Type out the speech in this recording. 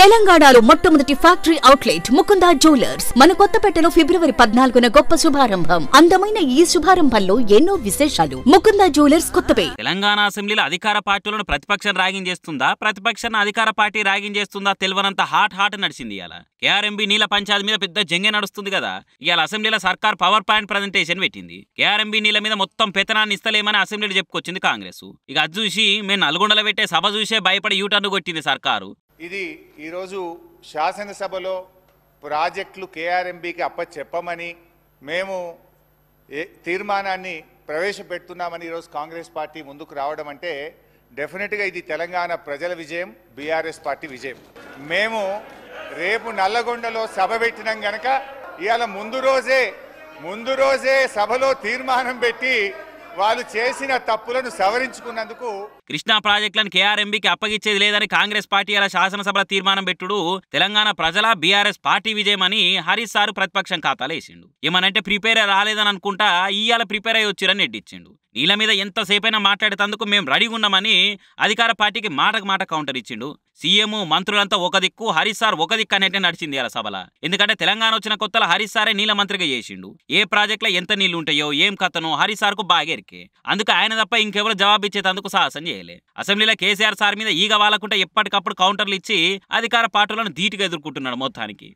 తెలంగాణలో మొట్టమొదటి factory outlet Mukunda jewellers మన కొత్తపేటలో ఫిబ్రవరి 14న గొప్ప శుభారంభం. అందమైన ఈ శుభారంభంలో ఎన్నో విశేషాలు. ముకుందా జ్యువెలర్స్ కొత్తపేట. తెలంగాణ అసెంబ్లీలో అధికార పార్టీలను ప్రతిపక్షం ర్యాగింగ్ చేస్తుందా, ప్రతిపక్షాన్ని అధికార పార్టీ ర్యాగింగ్ చేస్తుందా తెలియనంత హాట్ నడిచింది. ఇవాళ కేఆర్ఎంబీ నీళ్ల పంచాయతీ మీద పెద్ద జంగే నడుస్తుంది కదా. ఇవాళ అసెంబ్లీలో సర్కార్ పవర్ పాయింట్ ప్రజెంటేషన్ పెట్టింది. కేఆర్ఎంబీ నీళ్ల మీద మొత్తం పెత్తనాన్ని ఇస్తలేమని అసెంబ్లీలో చెప్పుకొచ్చింది కాంగ్రెస్. ఇక అది చూసి మేము నల్గొండలో పెట్టే సభ చూసే భయపడి యూటర్న్ కొట్టింది సర్కారు. ఇది ఈరోజు శాసనసభలో ప్రాజెక్టులు కేఆర్ఎంబీకి అప్పచెప్పమని మేము తీర్మానాన్ని ప్రవేశపెడుతున్నామని ఈరోజు కాంగ్రెస్ పార్టీ ముందుకు రావడం అంటే డెఫినెట్గా ఇది తెలంగాణ ప్రజల విజయం, బీఆర్ఎస్ పార్టీ విజయం. మేము రేపు నల్లగొండలో సభ పెట్టినాం గనక ఇవాళ ముందు రోజే సభలో తీర్మానం పెట్టి వాళ్ళు చేసిన తప్పులను సవరించుకున్నందుకు కృష్ణా ప్రాజెక్టులను కేఆర్ఎంబీకి అప్పగించేది లేదని కాంగ్రెస్ పార్టీ అలా శాసనసభలో తీర్మానం పెట్టుడు తెలంగాణ ప్రజల బీఆర్ఎస్ పార్టీ విజయమని హరీష్ సారు ప్రతిపక్షం ఖాతాలో వేసిండు. ఏమనంటే ప్రిపేర్ రాలేదని అనుకుంటా ఇయ్యాల ప్రిపేర్ అయ్యి వచ్చిరని నెట్టించిండు. నీళ్ళ మీద ఎంతసేపైనా మాట్లాడేందుకు మేము రెడీగా ఉన్నామని అధికార పార్టీకి మాటకు మాట కౌంటర్ ఇచ్చిండు. సీఎం మంత్రులంతా ఒక దిక్కు, హరీష్ సార్ ఒక దిక్కు అనేట్టే నడిచింది ఇలా సభలో. ఎందుకంటే తెలంగాణ వచ్చిన కొత్తలో హరీష్ సారే నీళ్ళ మంత్రిగా చేసిండు. ఏ ప్రాజెక్టులో ఎంత నీళ్లు ఉంటాయో ఏం కథనో హరీష్ సార్కు బాగా ఎరికే. అందుకు ఆయన తప్ప ఇంకెవరు జవాబు ఇచ్చేందుకు సాహసం చేయలే. అసెంబ్లీలో కేసీఆర్ సార్ మీద ఈగ వాలకుంటే ఎప్పటికప్పుడు కౌంటర్లు ఇచ్చి అధికార పార్టీలను ధీటుగా ఎదుర్కొంటున్నాడు మొత్తానికి.